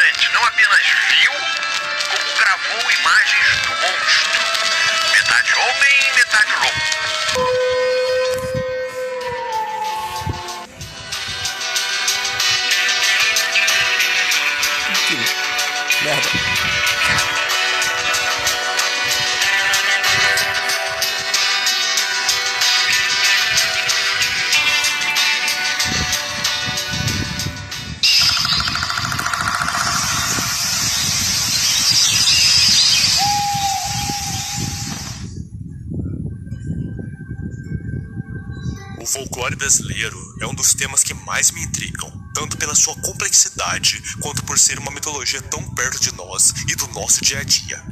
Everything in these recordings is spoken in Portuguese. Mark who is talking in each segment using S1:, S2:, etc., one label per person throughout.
S1: ouvinte não apenas viu, como gravou imagens do monstro. Metade homem, metade lobo.
S2: Merda.
S3: O folclore brasileiro é um dos temas que mais me intrigam, tanto pela sua complexidade quanto por ser uma mitologia tão perto de nós e do nosso dia a dia.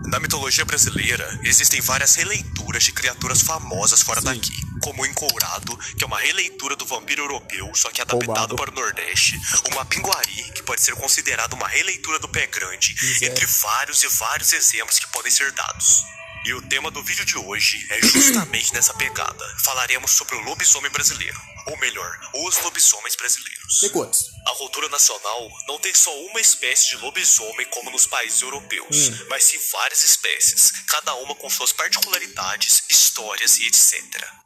S3: Na mitologia brasileira, existem várias releituras de criaturas famosas fora daqui, como o Encourado, que é uma releitura do vampiro europeu, só que adaptado para o Nordeste, o Mapinguari, que pode ser considerado uma releitura do Pé Grande, entre vários e vários exemplos que podem ser dados. E o tema do vídeo de hoje é justamente nessa pegada. Falaremos sobre o lobisomem brasileiro, ou melhor, os lobisomens brasileiros.
S2: Tem quantos?
S3: A cultura nacional não tem só uma espécie de lobisomem como nos países europeus, mas sim várias espécies, cada uma com suas particularidades, histórias e etc.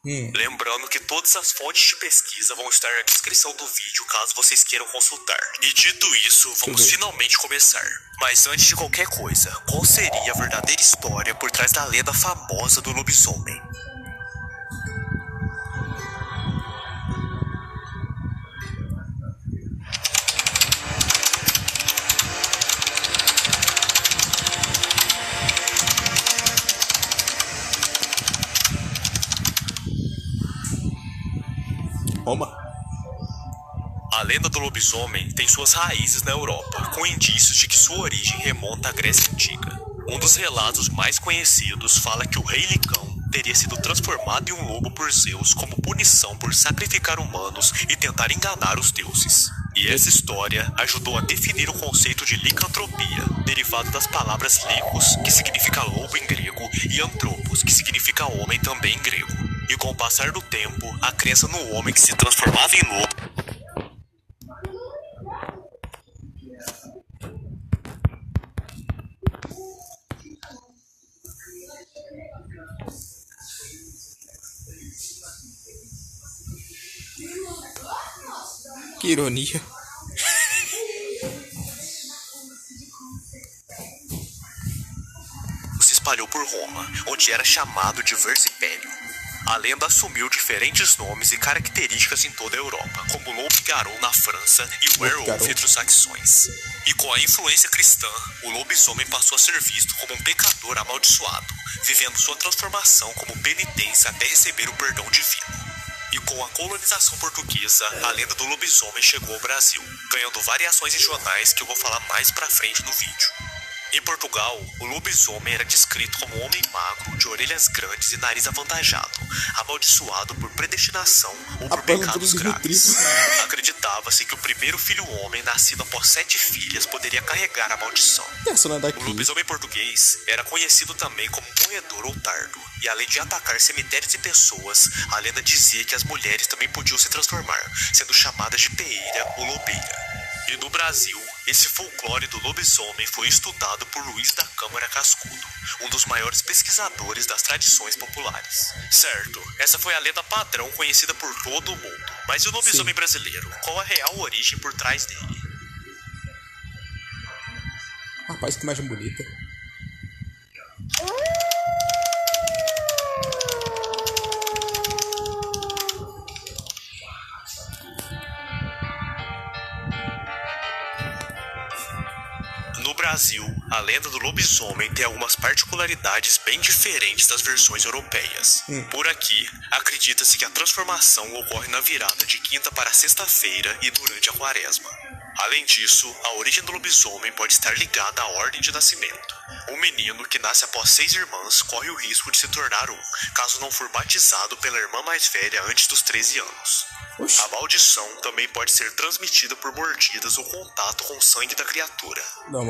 S3: Lembrando que todas as fontes de pesquisa vão estar na descrição do vídeo caso vocês queiram consultar. E dito isso, vamos finalmente começar. Mas antes de qualquer coisa, qual seria a verdadeira história por trás da lenda famosa do lobisomem?
S2: Toma.
S3: A lenda do lobisomem tem suas raízes na Europa, com indícios de que sua origem remonta à Grécia Antiga. Um dos relatos mais conhecidos fala que o rei Licão teria sido transformado em um lobo por Zeus como punição por sacrificar humanos e tentar enganar os deuses. E essa história ajudou a definir o conceito de licantropia, derivado das palavras licos, que significa lobo em grego, e antropos, que significa homem também em grego. E com o passar do tempo, a crença no homem que se transformava em lobo
S2: Que ironia.
S3: se espalhou por Roma, onde era chamado de Versipélio. A lenda assumiu diferentes nomes e características em toda a Europa, como Loup-Garou na França e o Werewolf entre os saxões. E com a influência cristã, o lobisomem passou a ser visto como um pecador amaldiçoado, vivendo sua transformação como penitência até receber o perdão divino. E com a colonização portuguesa, a lenda do lobisomem chegou ao Brasil, ganhando variações regionais que eu vou falar mais pra frente no vídeo. Em Portugal, o lobisomem era descrito como um homem magro, de orelhas grandes e nariz avantajado, amaldiçoado por predestinação ou por pecados graves. Acreditava-se que o primeiro filho homem, nascido após 7 filhas, poderia carregar a maldição. O lobisomem português era conhecido também como moedor ou tardo, e além de atacar cemitérios e pessoas, a lenda dizia que as mulheres também podiam se transformar, sendo chamadas de peeira ou lobeira. E no Brasil, esse folclore do lobisomem foi estudado por Luiz da Câmara Cascudo, um dos maiores pesquisadores das tradições populares. Certo, essa foi a lenda padrão conhecida por todo o mundo. Mas e o lobisomem brasileiro? Qual a real origem por trás dele?
S2: Rapaz, que imagem bonita.
S3: No Brasil, a lenda do lobisomem tem algumas particularidades bem diferentes das versões europeias. Por aqui, acredita-se que a transformação ocorre na virada de quinta para sexta-feira e durante a quaresma. Além disso, a origem do lobisomem pode estar ligada à ordem de nascimento. Um menino que nasce após 6 irmãs corre o risco de se tornar um, caso não for batizado pela irmã mais velha antes dos 13 anos. A maldição também pode ser transmitida por mordidas ou contato com o sangue da criatura.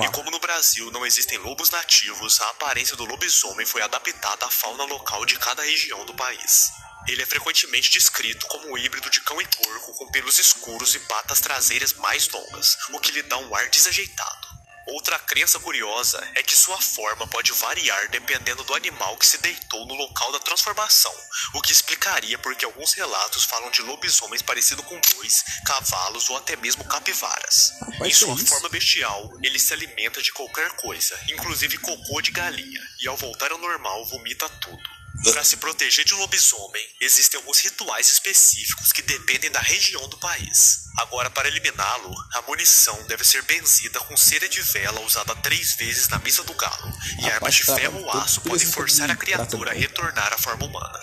S3: E como no Brasil não existem lobos nativos, a aparência do lobisomem foi adaptada à fauna local de cada região do país. Ele é frequentemente descrito como um híbrido de cão e porco com pelos escuros e patas traseiras mais longas, o que lhe dá um ar desajeitado. Outra crença curiosa é que sua forma pode variar dependendo do animal que se deitou no local da transformação, o que explicaria porque alguns relatos falam de lobisomens parecidos com bois, cavalos ou até mesmo capivaras. Em sua forma bestial, ele se alimenta de qualquer coisa, inclusive cocô de galinha, e ao voltar ao normal vomita tudo. Para se proteger de um lobisomem, existem alguns rituais específicos que dependem da região do país. Agora, para eliminá-lo, a munição deve ser benzida com cera de vela usada 3 vezes na mesa do galo, e armas de ferro ou aço podem forçar a criatura a retornar à forma humana.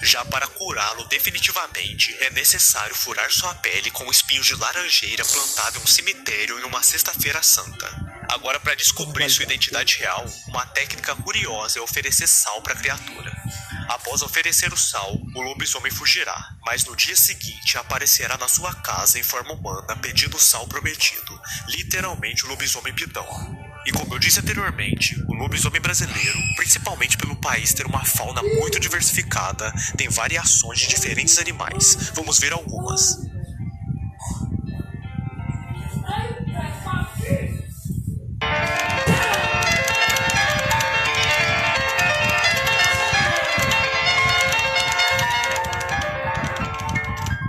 S3: Já para curá-lo definitivamente, é necessário furar sua pele com espinhos de laranjeira plantado em um cemitério em uma sexta-feira santa. Agora, para descobrir sua identidade real, uma técnica curiosa é oferecer sal para a criatura. Após oferecer o sal, o lobisomem fugirá, mas no dia seguinte aparecerá na sua casa em forma humana pedindo o sal prometido, literalmente o lobisomem pidão. E como eu disse anteriormente, o lobisomem brasileiro, principalmente pelo país ter uma fauna muito diversificada, tem variações de diferentes animais. Vamos ver algumas.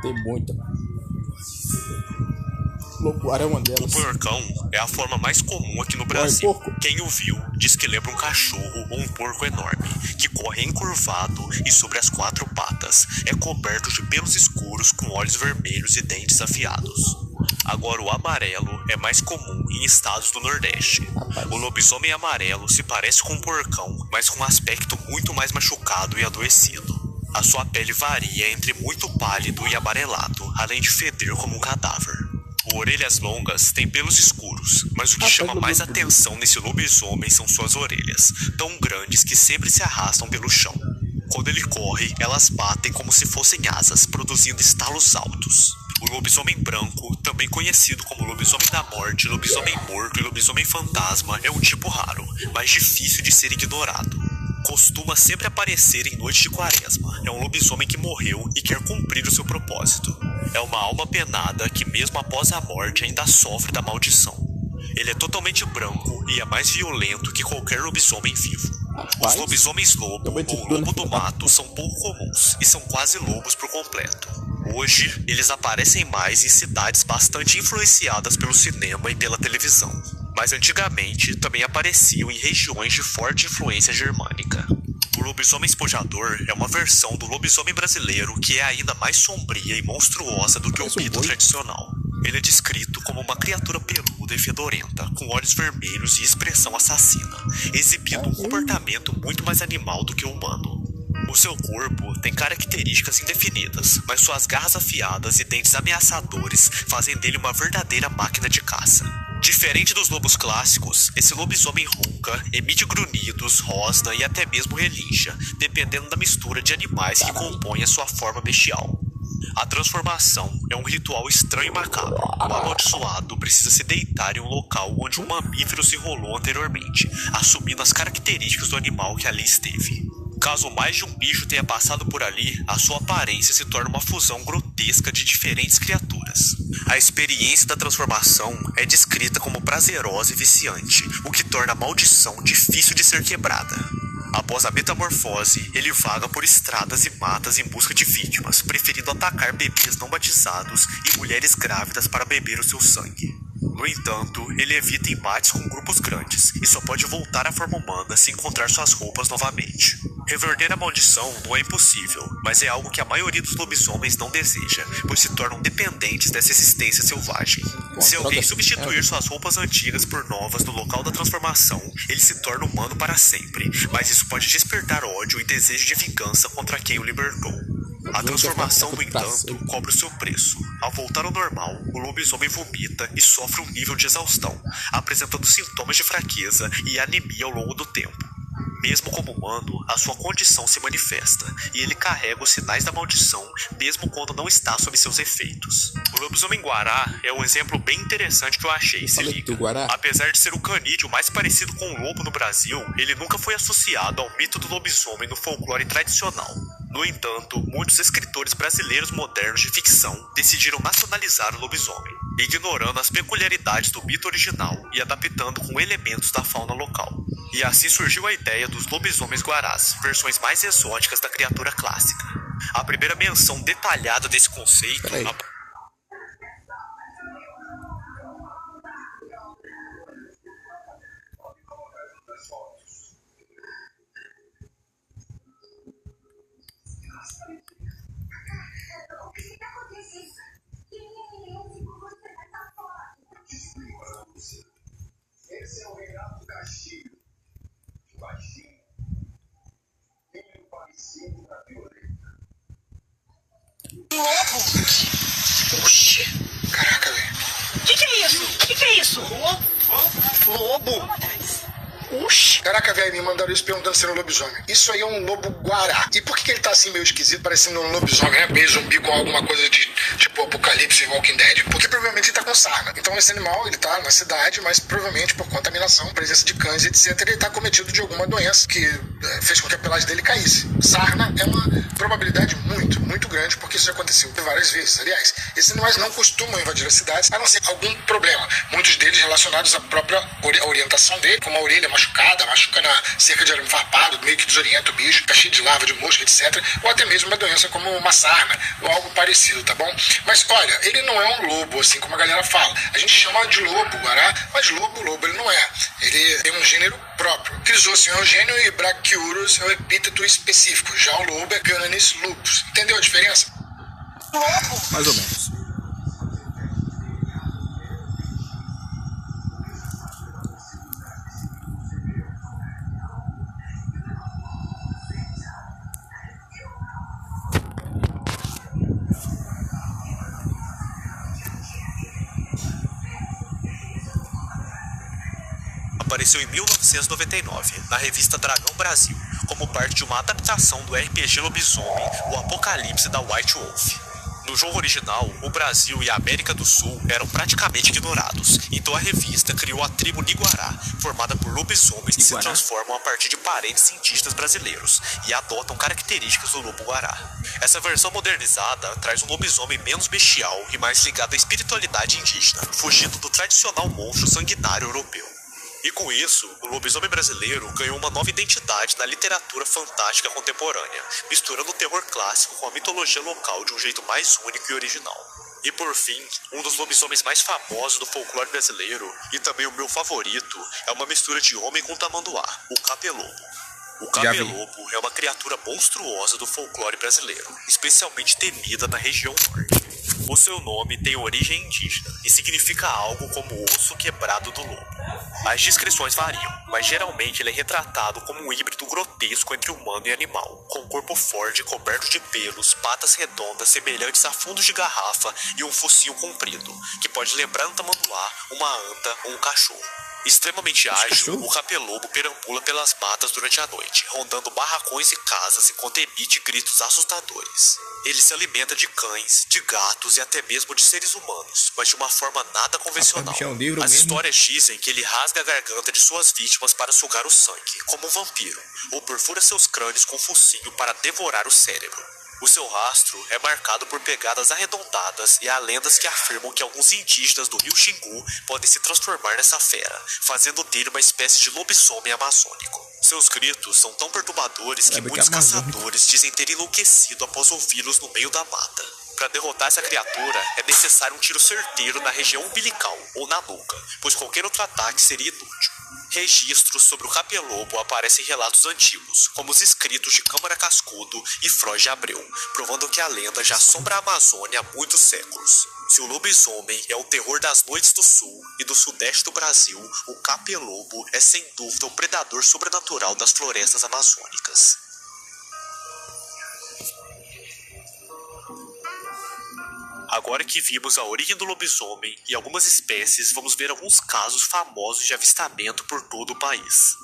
S2: Tem muita. Locuara é uma
S3: O
S2: delas.
S3: porcão é a forma mais comum aqui no Brasil. Quem o viu diz que lembra um cachorro ou um porco enorme, que corre encurvado e sobre as 4 patas. É coberto de pelos escuros com olhos vermelhos e dentes afiados. Agora, o amarelo é mais comum em estados do Nordeste. O lobisomem amarelo se parece com um porcão, mas com um aspecto muito mais machucado e adoecido. A sua pele varia entre muito pálido e amarelado, além de feder como um cadáver. O orelhas longas tem pelos escuros, mas o que chama mais atenção nesse lobisomem são suas orelhas, tão grandes que sempre se arrastam pelo chão. Quando ele corre, elas batem como se fossem asas, produzindo estalos altos. O lobisomem branco, também conhecido como lobisomem da morte, lobisomem morto e lobisomem fantasma, é um tipo raro, mas difícil de ser ignorado. Costuma sempre aparecer em noite de quaresma. É um lobisomem que morreu e quer cumprir o seu propósito. É uma alma penada que mesmo após a morte ainda sofre da maldição. Ele é totalmente branco e é mais violento que qualquer lobisomem vivo. Os lobisomens lobo ou lobo do mato são pouco comuns e são quase lobos por completo. Hoje, eles aparecem mais em cidades bastante influenciadas pelo cinema e pela televisão. Mas antigamente também apareciam em regiões de forte influência germânica. O lobisomem espojador é uma versão do lobisomem brasileiro que é ainda mais sombria e monstruosa do que o mito tradicional. Ele é descrito como uma criatura peluda e fedorenta, com olhos vermelhos e expressão assassina, exibindo um comportamento muito mais animal do que humano. O seu corpo tem características indefinidas, mas suas garras afiadas e dentes ameaçadores fazem dele uma verdadeira máquina de caça. Diferente dos lobos clássicos, esse lobisomem ronca, emite grunhidos, rosna e até mesmo relincha, dependendo da mistura de animais que compõem a sua forma bestial. A transformação é um ritual estranho e macabro. O amaldiçoado precisa se deitar em um local onde um mamífero se enrolou anteriormente, assumindo as características do animal que ali esteve. Caso mais de um bicho tenha passado por ali, a sua aparência se torna uma fusão grotesca de diferentes criaturas. A experiência da transformação é descrita como prazerosa e viciante, o que torna a maldição difícil de ser quebrada. Após a metamorfose, ele vaga por estradas e matas em busca de vítimas, preferindo atacar bebês não batizados e mulheres grávidas para beber o seu sangue. No entanto, ele evita embates com grupos grandes e só pode voltar à forma humana se encontrar suas roupas novamente. Reverter a maldição não é impossível, mas é algo que a maioria dos lobisomens não deseja, pois se tornam dependentes dessa existência selvagem. Se alguém substituir suas roupas antigas por novas no local da transformação, ele se torna humano para sempre, mas isso pode despertar ódio e desejo de vingança contra quem o libertou. A transformação, no entanto, cobra o seu preço. Ao voltar ao normal, o lobisomem vomita e sofre um nível de exaustão, apresentando sintomas de fraqueza e anemia ao longo do tempo. Mesmo como humano, a sua condição se manifesta, e ele carrega os sinais da maldição, mesmo quando não está sob seus efeitos. O lobisomem guará é um exemplo bem interessante que eu achei, se liga. Apesar de ser o canídeo mais parecido com um lobo no Brasil, ele nunca foi associado ao mito do lobisomem no folclore tradicional. No entanto, muitos escritores brasileiros modernos de ficção decidiram nacionalizar o lobisomem. ignorando as peculiaridades do mito original e adaptando com elementos da fauna local. E assim surgiu a ideia dos lobisomens guarás, versões mais exóticas da criatura clássica. A primeira menção detalhada desse conceito...
S1: Esse é o Renato Castilho. Baixinho. Meio parecido com a Violeta.
S4: Lobo! Oxi! Caraca, velho. Que é isso? Que é isso? Lobo! Oxi! Caraca, velho, me mandaram isso perguntando se era um lobisomem. Isso aí é um lobo guará. E por que ele tá assim meio esquisito, parecendo um lobisomem, né? Meio zumbi com alguma coisa de tipo Apocalipse e Walking Dead? Porque provavelmente ele tá com sarna. Então esse animal, ele tá na cidade, mas provavelmente por contaminação, presença de cães, etc., ele tá cometido de alguma doença que fez com que a pelagem dele caísse. Sarna é uma probabilidade muito grande, porque isso já aconteceu várias vezes. Aliás, esses animais não costumam invadir as cidades, a não ser algum problema. Muitos deles relacionados à própria orientação dele, como a orelha machuca na cerca de arame farpado, meio que desorienta o bicho, tá cheio de larva, de mosca, etc. Ou até mesmo uma doença como uma sarna, ou algo parecido, tá bom? Mas olha, ele não é um lobo, assim como a galera fala. A gente chama de lobo guará, mas lobo ele não é. Ele tem um gênero próprio. Crisócio é um gênero e Brachyurus é um epíteto específico. Já o lobo é Canis lupus. Entendeu a diferença?
S2: Mais ou menos.
S3: Apareceu em 1999, na revista Dragão Brasil, como parte de uma adaptação do RPG Lobisomem, o Apocalipse da White Wolf. No jogo original, o Brasil e a América do Sul eram praticamente ignorados, então a revista criou a tribo Niguará, formada por lobisomens que se transformam a partir de parentes indígenas brasileiros e adotam características do lobo-guará. Essa versão modernizada traz um lobisomem menos bestial e mais ligado à espiritualidade indígena, fugindo do tradicional monstro sanguinário europeu. E com isso, o lobisomem brasileiro ganhou uma nova identidade na literatura fantástica contemporânea, misturando o terror clássico com a mitologia local de um jeito mais único e original. E por fim, um dos lobisomens mais famosos do folclore brasileiro, e também o meu favorito, é uma mistura de homem com tamanduá, o capelobo. O capelobo é uma criatura monstruosa do folclore brasileiro, especialmente temida na região norte. O seu nome tem origem indígena e significa algo como osso quebrado do lobo. As descrições variam, mas geralmente ele é retratado como um híbrido grotesco entre humano e animal, com corpo forte coberto de pelos, patas redondas semelhantes a fundos de garrafa e um focinho comprido, que pode lembrar um tamanduá, uma anta ou um cachorro. Extremamente ágil, o capelobo perambula pelas matas durante a noite, rondando barracões e casas enquanto emite gritos assustadores. Ele se alimenta de cães, de gatos e até mesmo de seres humanos, mas de uma forma nada convencional. As histórias dizem que ele rasga a garganta de suas vítimas para sugar o sangue, como um vampiro, ou perfura seus crânios com um focinho para devorar o cérebro. O seu rastro é marcado por pegadas arredondadas e há lendas que afirmam que alguns indígenas do rio Xingu podem se transformar nessa fera, fazendo dele uma espécie de lobisomem amazônico. Seus gritos são tão perturbadores que muitos caçadores dizem ter enlouquecido após ouvi-los no meio da mata. Para derrotar essa criatura, é necessário um tiro certeiro na região umbilical ou na nuca, pois qualquer outro ataque seria inútil. Registros sobre o capelobo aparecem em relatos antigos, como os escritos de Câmara Cascudo e Frois de Abreu, provando que a lenda já assombra a Amazônia há muitos séculos. Se o lobisomem é o terror das noites do sul e do sudeste do Brasil, o capelobo é sem dúvida o predador sobrenatural das florestas amazônicas. Agora que vimos a origem do lobisomem e algumas espécies, vamos ver alguns casos famosos de avistamento por todo o país.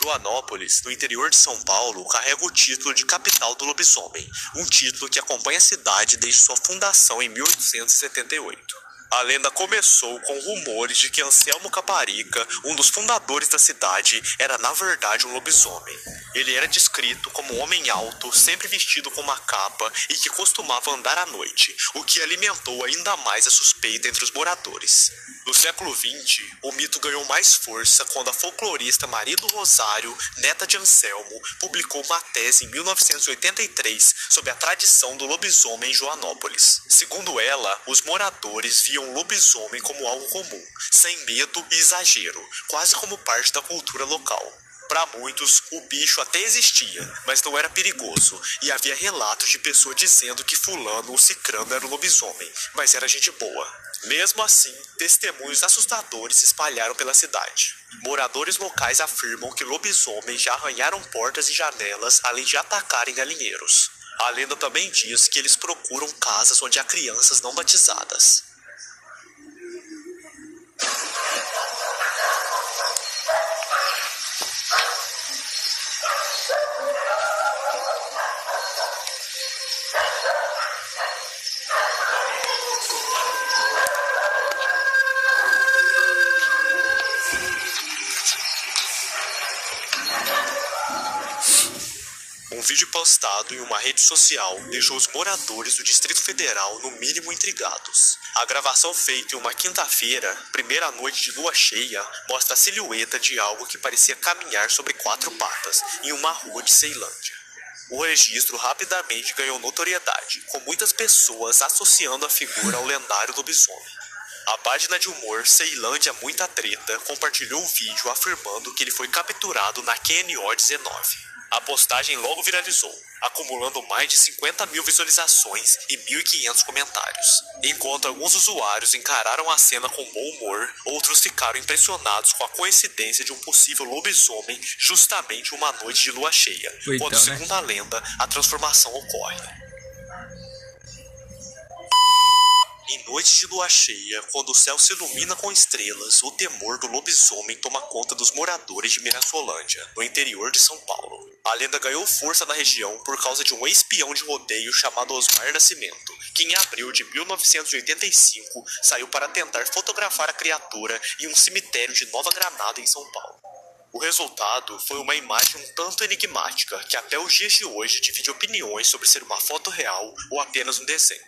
S3: Joanópolis, no interior de São Paulo, carrega o título de capital do lobisomem, um título que acompanha a cidade desde sua fundação em 1878. A lenda começou com rumores de que Anselmo Caparica, um dos fundadores da cidade, era na verdade um lobisomem. Ele era descrito como um homem alto, sempre vestido com uma capa e que costumava andar à noite, o que alimentou ainda mais a suspeita entre os moradores. No século XX, o mito ganhou mais força quando a folclorista Maria do Rosário, neta de Anselmo, publicou uma tese em 1983 sobre a tradição do lobisomem em Joanópolis. Segundo ela, os moradores viam o lobisomem como algo comum, sem medo e exagero, quase como parte da cultura local. Para muitos, o bicho até existia, mas não era perigoso, e havia relatos de pessoas dizendo que fulano ou cicrano era um lobisomem, mas era gente boa. Mesmo assim, testemunhos assustadores se espalharam pela cidade. Moradores locais afirmam que lobisomens já arranharam portas e janelas, além de atacarem galinheiros. A lenda também diz que eles procuram casas onde há crianças não batizadas. Um vídeo postado em uma rede social deixou os moradores do Distrito Federal no mínimo intrigados. A gravação feita em uma quinta-feira, primeira noite de lua cheia, mostra a silhueta de algo que parecia caminhar sobre 4 patas em uma rua de Ceilândia. O registro rapidamente ganhou notoriedade, com muitas pessoas associando a figura ao lendário lobisomem. A página de humor Ceilândia Muita Treta compartilhou o vídeo afirmando que ele foi capturado na QNO-19. A postagem logo viralizou, acumulando mais de 50 mil visualizações e 1.500 comentários. Enquanto alguns usuários encararam a cena com bom humor, outros ficaram impressionados com a coincidência de um possível lobisomem justamente uma noite de lua cheia, quando, segundo a lenda, a transformação ocorre. Em noites de lua cheia, quando o céu se ilumina com estrelas, o temor do lobisomem toma conta dos moradores de Mirassolândia, no interior de São Paulo. A lenda ganhou força na região por causa de um ex-peão de rodeio chamado Osmar Nascimento, que em abril de 1985 saiu para tentar fotografar a criatura em um cemitério de Nova Granada, em São Paulo. O resultado foi uma imagem um tanto enigmática, que até os dias de hoje divide opiniões sobre ser uma foto real ou apenas um desenho.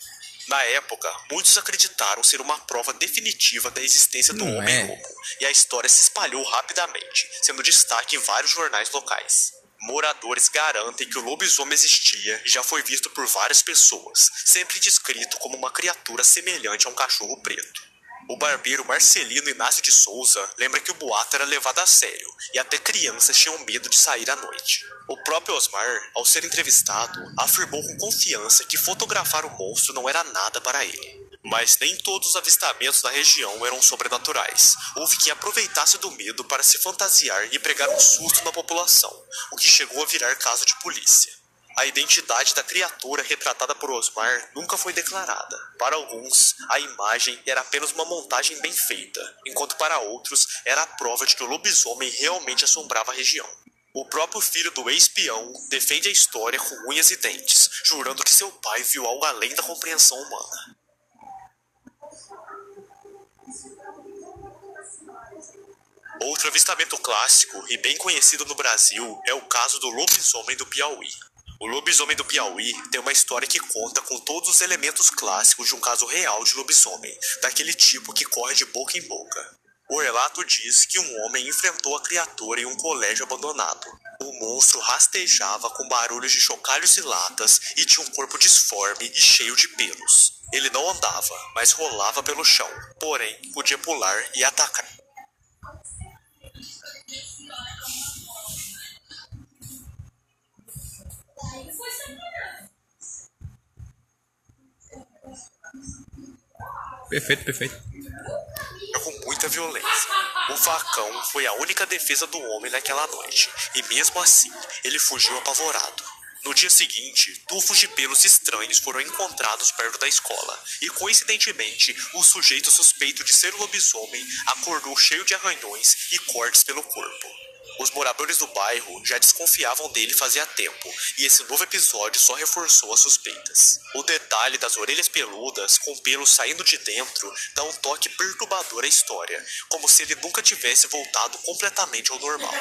S3: Na época, muitos acreditaram ser uma prova definitiva da existência do homem-lobo, e a história se espalhou rapidamente, sendo destaque em vários jornais locais. Moradores garantem que o lobisomem existia e já foi visto por várias pessoas, sempre descrito como uma criatura semelhante a um cachorro preto. O barbeiro Marcelino Inácio de Souza lembra que o boato era levado a sério e até crianças tinham medo de sair à noite. O próprio Osmar, ao ser entrevistado, afirmou com confiança que fotografar o monstro não era nada para ele. Mas nem todos os avistamentos na região eram sobrenaturais. Houve quem aproveitasse do medo para se fantasiar e pregar um susto na população, o que chegou a virar caso de polícia. A identidade da criatura retratada por Osmar nunca foi declarada. Para alguns, a imagem era apenas uma montagem bem feita, enquanto para outros era a prova de que o lobisomem realmente assombrava a região. O próprio filho do ex-peão defende a história com unhas e dentes, jurando que seu pai viu algo além da compreensão humana. Outro avistamento clássico e bem conhecido no Brasil é o caso do lobisomem do Piauí. O lobisomem do Piauí tem uma história que conta com todos os elementos clássicos de um caso real de lobisomem, daquele tipo que corre de boca em boca. O relato diz que um homem enfrentou a criatura em um colégio abandonado. O monstro rastejava com barulhos de chocalhos e latas e tinha um corpo disforme e cheio de pelos. Ele não andava, mas rolava pelo chão, porém podia pular e atacar.
S2: Perfeito.
S3: Com muita violência. O facão foi a única defesa do homem naquela noite, e mesmo assim, ele fugiu apavorado. No dia seguinte, tufos de pelos estranhos foram encontrados perto da escola, e coincidentemente, o sujeito suspeito de ser lobisomem acordou cheio de arranhões e cortes pelo corpo. Os moradores do bairro já desconfiavam dele fazia tempo, e esse novo episódio só reforçou as suspeitas. O detalhe das orelhas peludas, com pelos saindo de dentro, dá um toque perturbador à história, como se ele nunca tivesse voltado completamente ao normal.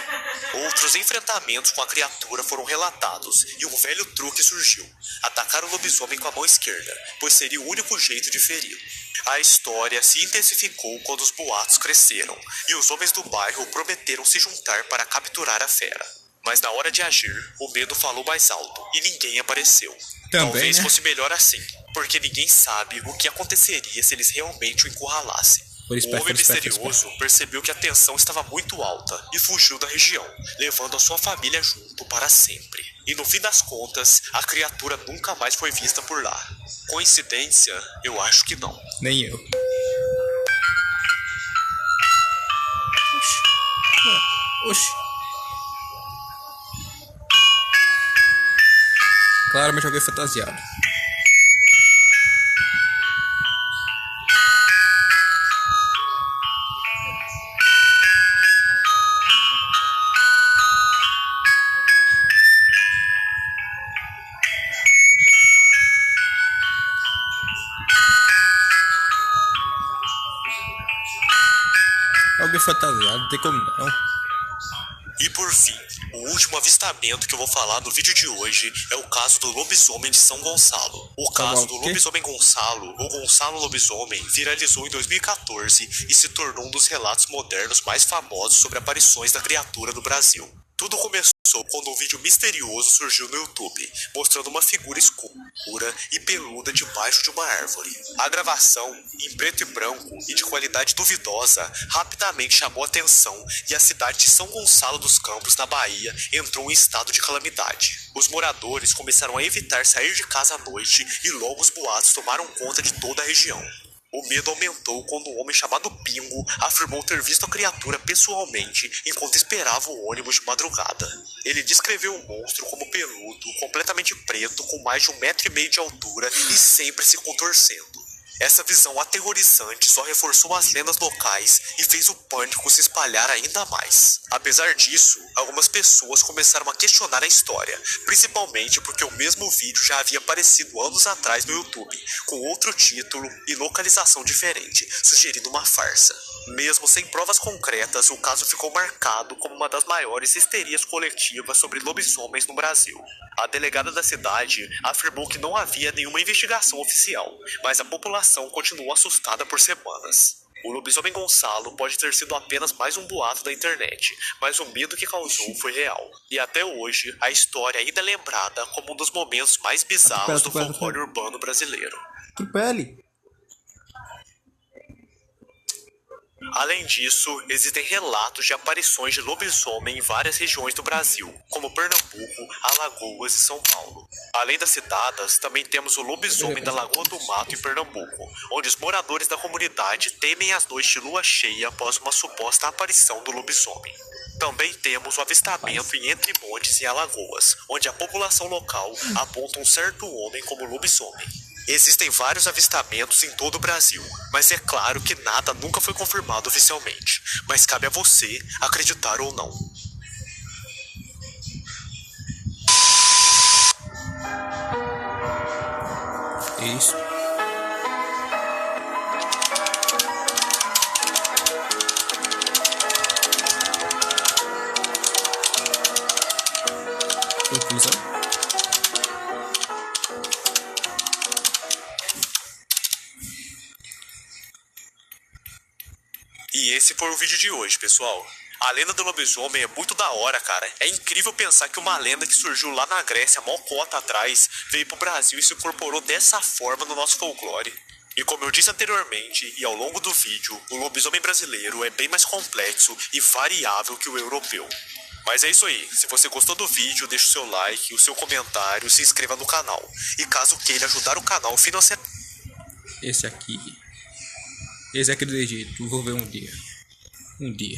S3: Outros enfrentamentos com a criatura foram relatados, e um velho truque surgiu: atacar o lobisomem com a mão esquerda, pois seria o único jeito de feri-lo. A história se intensificou quando os boatos cresceram, e os homens do bairro prometeram se juntar para capturar a fera. Mas na hora de agir, o medo falou mais alto e ninguém apareceu.
S2: Também,
S3: Talvez
S2: né?
S3: fosse melhor assim, porque ninguém sabe o que aconteceria se eles realmente o encurralassem. O homem misterioso percebeu que a tensão estava muito alta e fugiu da região, levando a sua família junto para sempre. E no fim das contas, a criatura nunca mais foi vista por lá. Coincidência? Eu acho que não.
S2: Nem eu. Oxi. Claramente alguém fantasiado. Alguém fantasiado, não tem como não.
S3: E por fim, o último avistamento que eu vou falar no vídeo de hoje é o caso do lobisomem de São Gonçalo. O caso do lobisomem Gonçalo, ou Gonçalo Lobisomem, viralizou em 2014 e se tornou um dos relatos modernos mais famosos sobre aparições da criatura no Brasil. Tudo começou quando um vídeo misterioso surgiu no YouTube, mostrando uma figura escura e peluda debaixo de uma árvore. A gravação, em preto e branco e de qualidade duvidosa, rapidamente chamou atenção e a cidade de São Gonçalo dos Campos, na Bahia, entrou em estado de calamidade. Os moradores começaram a evitar sair de casa à noite e logo os boatos tomaram conta de toda a região. O medo aumentou quando um homem chamado Pingo afirmou ter visto a criatura pessoalmente enquanto esperava o ônibus de madrugada. Ele descreveu o monstro como peludo, completamente preto, com mais de 1,5 metro de altura e sempre se contorcendo. Essa visão aterrorizante só reforçou as lendas locais e fez o pânico se espalhar ainda mais. Apesar disso, algumas pessoas começaram a questionar a história, principalmente porque o mesmo vídeo já havia aparecido anos atrás no YouTube, com outro título e localização diferente, sugerindo uma farsa. Mesmo sem provas concretas, o caso ficou marcado como uma das maiores histerias coletivas sobre lobisomens no Brasil. A delegada da cidade afirmou que não havia nenhuma investigação oficial, mas a população continuou assustada por semanas. O lobisomem Gonçalo pode ter sido apenas mais um boato da internet, mas o medo que causou foi real. E até hoje, a história ainda é lembrada como um dos momentos mais bizarros do folclore urbano brasileiro.
S2: Que pele!
S3: Além disso, existem relatos de aparições de lobisomem em várias regiões do Brasil, como Pernambuco, Alagoas e São Paulo. Além das citadas, também temos o lobisomem da Lagoa do Mato em Pernambuco, onde os moradores da comunidade temem as noites de lua cheia após uma suposta aparição do lobisomem. Também temos o avistamento em Entre Montes em Alagoas, onde a população local aponta um certo homem como lobisomem. Existem vários avistamentos em todo o Brasil, mas é claro que nada nunca foi confirmado oficialmente. Mas cabe a você acreditar ou não.
S2: Isso. Conclusão.
S3: E esse foi o vídeo de hoje, pessoal. A lenda do lobisomem é muito da hora, cara. É incrível pensar que uma lenda que surgiu lá na Grécia, mó cota atrás, veio pro Brasil e se incorporou dessa forma no nosso folclore. E como eu disse anteriormente, e ao longo do vídeo, o lobisomem brasileiro é bem mais complexo e variável que o europeu. Mas é isso aí, se você gostou do vídeo, deixe o seu like, o seu comentário, se inscreva no canal. E caso queira ajudar o canal financeiramente...
S2: Esse aqui do Egito, vou ver um dia. Um dia.